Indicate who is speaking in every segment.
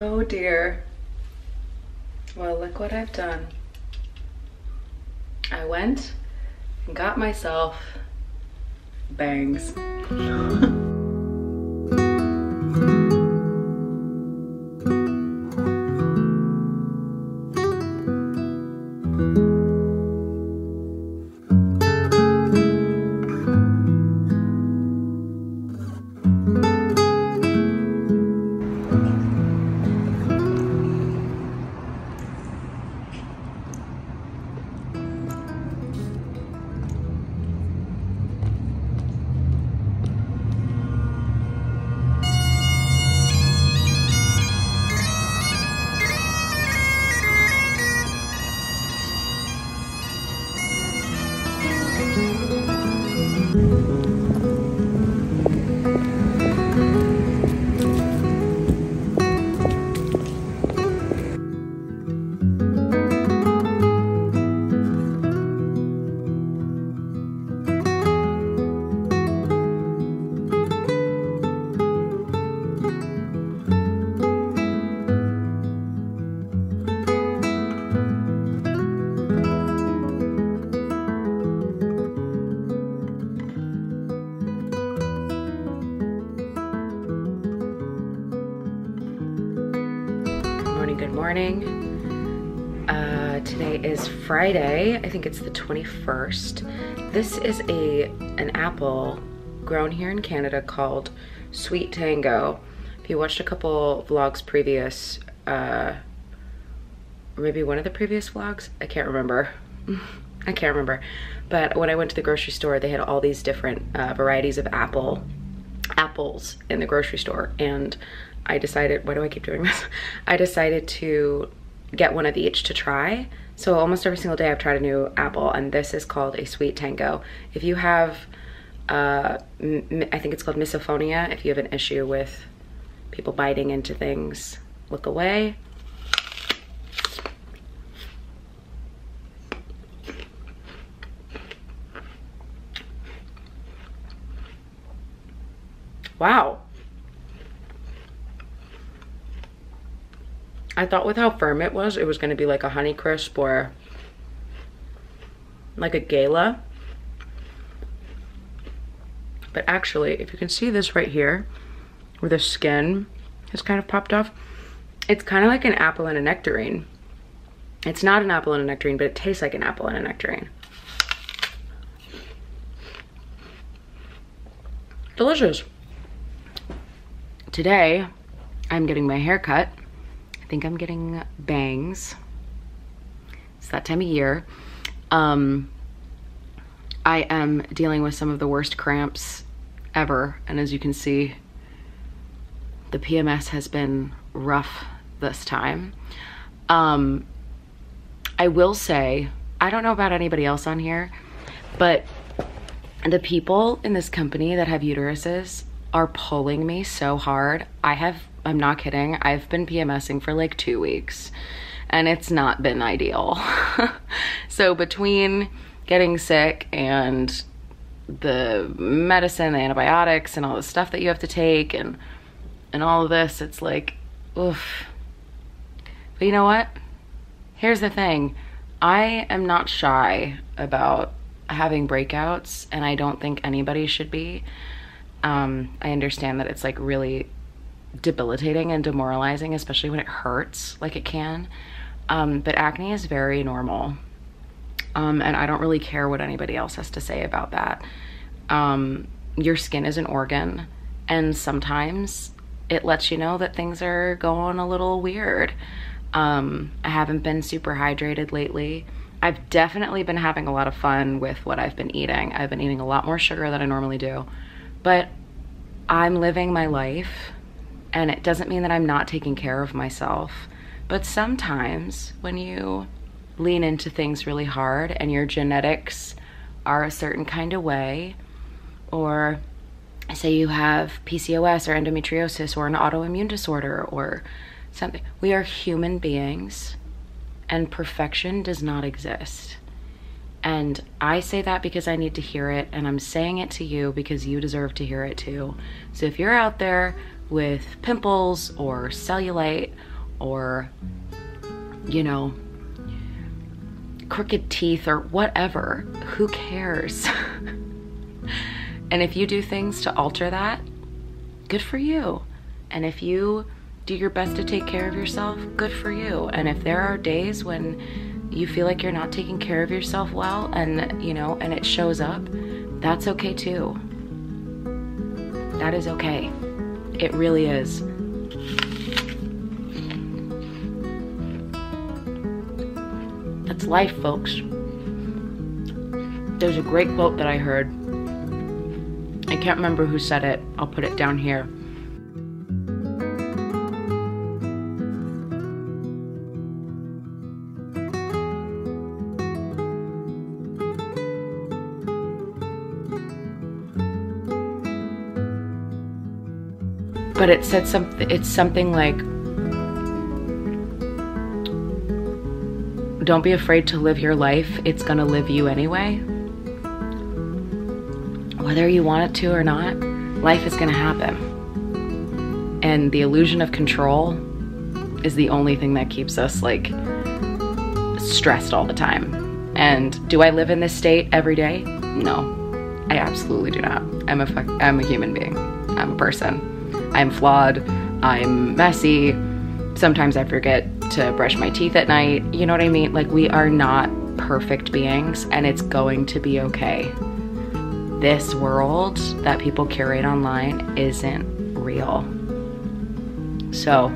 Speaker 1: Oh dear. Well, look what I've done. I went and got myself bangs. Good morning. Today is Friday. I think it's the 21st. This is an apple grown here in Canada called Sweet Tango. If you watched a couple vlogs previous, or maybe one of the previous vlogs, I can't remember. I can't remember. But when I went to the grocery store, they had all these different varieties of apples in the grocery store, and I decided, why do I keep doing this? I decided to get one of each to try. So almost every single day I've tried a new apple, and this is called a Sweet Tango. If you have, I think it's called misophonia, if you have an issue with people biting into things, look away. Wow. I thought with how firm it was going to be like a Honeycrisp or like a Gala. But actually, if you can see this right here, where the skin has kind of popped off, it's kind of like an apple and a nectarine. It's not an apple and a nectarine, but it tastes like an apple and a nectarine. Delicious. Today, I'm getting my hair cut. I think I'm getting bangs. It's that time of year. I am dealing with some of the worst cramps ever, and as you can see, the PMS has been rough this time. I will say, I don't know about anybody else on here, but the people in this company that have uteruses are pulling me so hard. I'm not kidding, I've been PMSing for like 2 weeks and it's not been ideal. So between getting sick and the medicine, the antibiotics, and all the stuff that you have to take and all of this, it's like, oof. But you know what? Here's the thing. I am not shy about having breakouts, and I don't think anybody should be. I understand that it's like really debilitating and demoralizing, especially when it hurts like it can. But acne is very normal. And I don't really care what anybody else has to say about that. Your skin is an organ, and sometimes it lets you know that things are going a little weird. I haven't been super hydrated lately. I've definitely been having a lot of fun with what I've been eating. I've been eating a lot more sugar than I normally do, but I'm living my life, and it doesn't mean that I'm not taking care of myself. But sometimes when you lean into things really hard and your genetics are a certain kind of way, or say you have PCOS or endometriosis or an autoimmune disorder or something, we are human beings and perfection does not exist. And I say that because I need to hear it, and I'm saying it to you because you deserve to hear it too. So if you're out there with pimples or cellulite or, you know, crooked teeth or whatever. Who cares? And if you do things to alter that, good for you. And if you do your best to take care of yourself, good for you. And if there are days when you feel like you're not taking care of yourself well, and you know, and it shows up, that's okay too. That is okay. It really is. That's life, folks. There's a great quote that I heard. I can't remember who said it. I'll put it down here. But it said something, it's something like, don't be afraid to live your life. It's gonna live you anyway. Whether you want it to or not, life is gonna happen. And the illusion of control is the only thing that keeps us like stressed all the time. And do I live in this state every day? No, I absolutely do not. I'm a human being. I'm a person. I'm flawed, I'm messy, sometimes I forget to brush my teeth at night, you know what I mean? Like, we are not perfect beings, and it's going to be okay. This world that people curate online isn't real. So,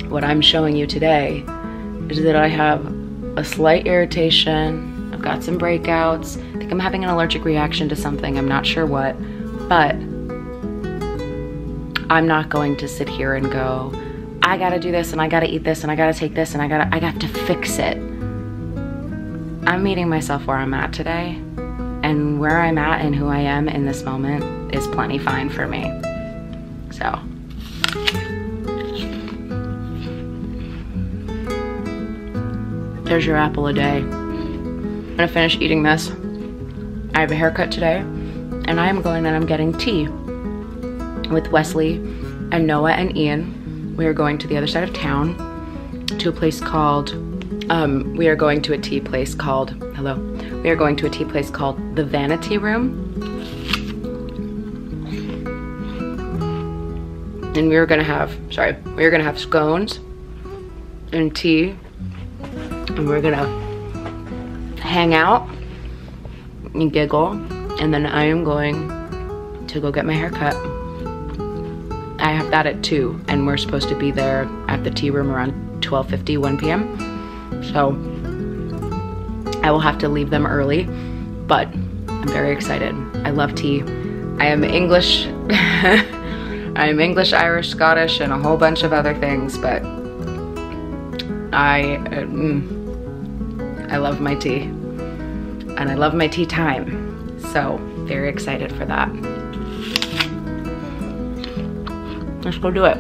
Speaker 1: what I'm showing you today is that I have a slight irritation, I've got some breakouts, I think I'm having an allergic reaction to something, I'm not sure what, but I'm not going to sit here and go, I gotta do this and I gotta eat this and I gotta take this and I got to fix it. I'm meeting myself where I'm at today, and where I'm at and who I am in this moment is plenty fine for me. So. There's your apple a day. I'm gonna finish eating this. I have a haircut today, and I am going and I'm getting tea with Wesley and Noah and Ian. We are going to the other side of town to a place called, we are going to a tea place called the Vanity Room. And we were gonna have scones and tea, and we're gonna hang out and giggle, and then I am going to go get my hair cut. I have that at 2, and we're supposed to be there at the tea room around 12:50, 1 p.m. So I will have to leave them early, but I'm very excited. I love tea. I am English. I am English, Irish, Scottish, and a whole bunch of other things, but I love my tea, and I love my tea time. So very excited for that. Let's go do it.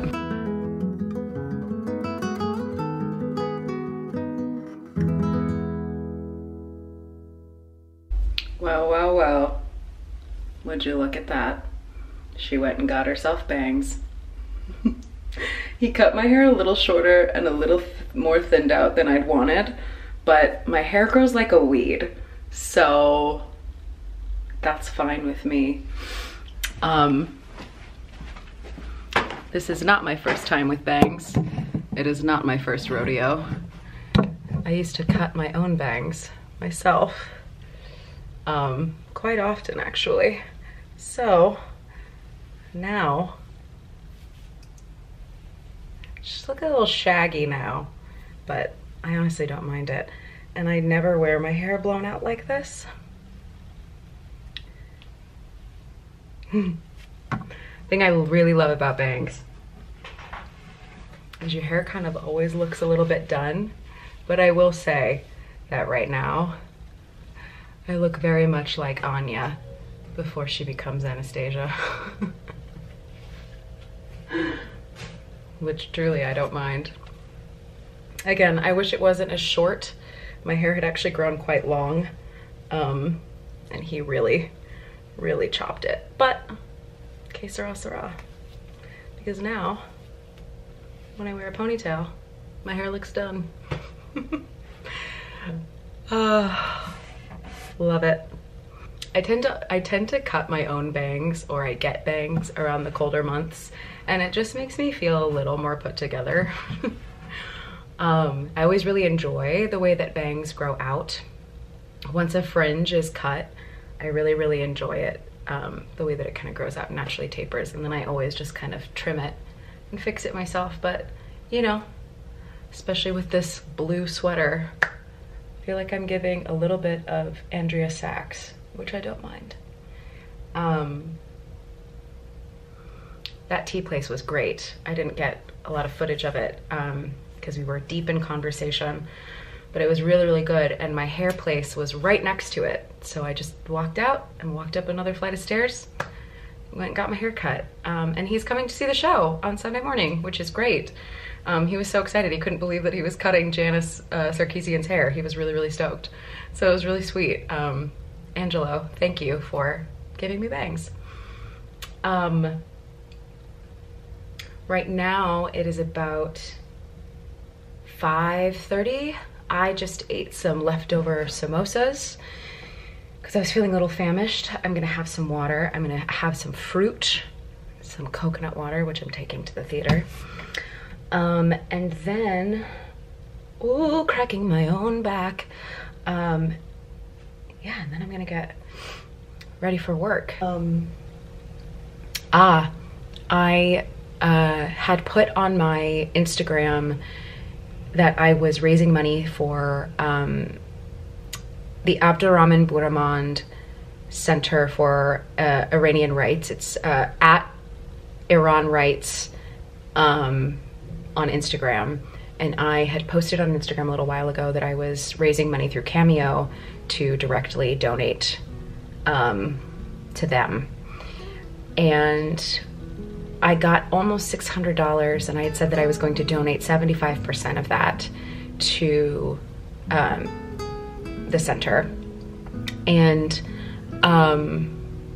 Speaker 1: Well, well, well. Would you look at that? She went and got herself bangs. He cut my hair a little shorter and a little more thinned out than I'd wanted, but my hair grows like a weed, so that's fine with me. This is not my first time with bangs. It is not my first rodeo. I used to cut my own bangs myself, quite often actually. So now, just look a little shaggy now, but I honestly don't mind it. And I never wear my hair blown out like this. Thing I really love about bangs is your hair kind of always looks a little bit done, but I will say that right now I look very much like Anya before she becomes Anastasia. Which truly I don't mind. Again, I wish it wasn't as short. My hair had actually grown quite long, and he really chopped it, but que sera sera. Because now, when I wear a ponytail, my hair looks done. Love it. I tend to cut my own bangs, or I get bangs around the colder months, and it just makes me feel a little more put together. I always really enjoy the way that bangs grow out. Once a fringe is cut, I really enjoy it, the way that it kind of grows out and naturally tapers, and then I always just kind of trim it and fix it myself. But you know, especially with this blue sweater, I feel like I'm giving a little bit of Andrea Sachs, which I don't mind. That tea place was great. I didn't get a lot of footage of it because we were deep in conversation, but it was really good, and my hair place was right next to it. So I just walked out and walked up another flight of stairs, went and got my hair cut. And he's coming to see the show on Sunday morning, which is great. He was so excited. He couldn't believe that he was cutting Janice Sarkeesian's hair. He was really stoked. So it was really sweet. Angelo, thank you for giving me bangs. Right now it is about 5:30. I just ate some leftover samosas because I was feeling a little famished. I'm gonna have some water. I'm gonna have some fruit, some coconut water, which I'm taking to the theater. And then, ooh, cracking my own back. Yeah, and then I'm gonna get ready for work. I had put on my Instagram that I was raising money for the Abdurrahman Buramand Center for Iranian Rights. It's at Iran Rights on Instagram. And I had posted on Instagram a little while ago that I was raising money through Cameo to directly donate to them. And I got almost $600, and I had said that I was going to donate 75% of that to the center. And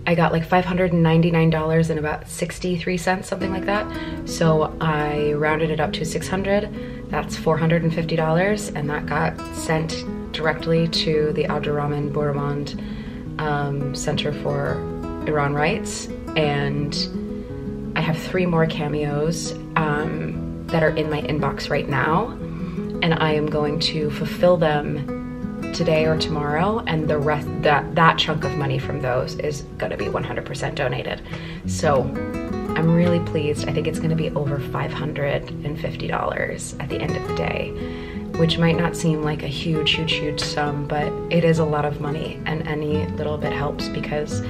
Speaker 1: I got like $599 and about 63 cents, something like that. So I rounded it up to 600. That's $450, and that got sent directly to the Abdurrahman Buramand Center for Iran Rights. And I have 3 more cameos that are in my inbox right now, and I am going to fulfill them today or tomorrow, and the rest, that chunk of money from those is gonna be 100% donated. So I'm really pleased. I think it's gonna be over $550 at the end of the day, which might not seem like a huge sum, but it is a lot of money, and any little bit helps, because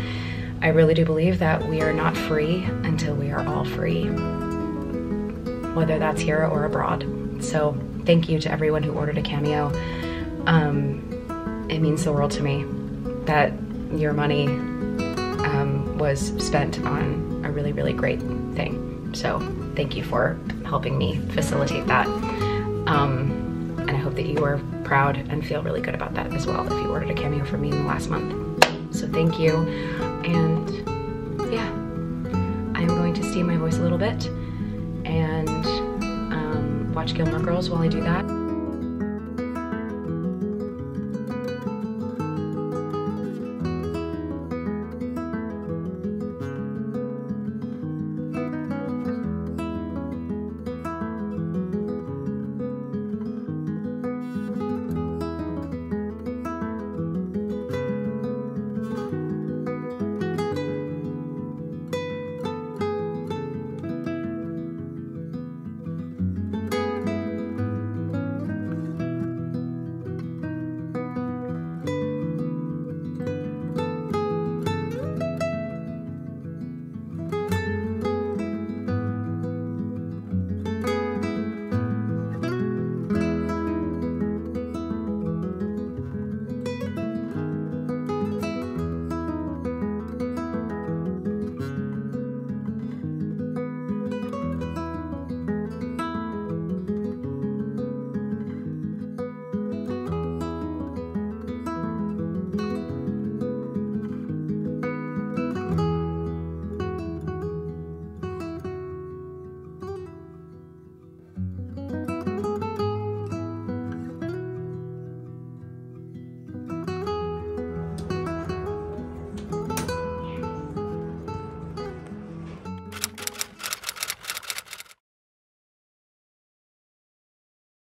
Speaker 1: I really do believe that we are not free until we are all free, whether that's here or abroad. So thank you to everyone who ordered a Cameo. It means the world to me that your money was spent on a really great thing. So thank you for helping me facilitate that. And I hope that you are proud and feel really good about that as well if you ordered a Cameo from me in the last month. So thank you. And yeah, I'm going to steam my voice a little bit and watch Gilmore Girls while I do that.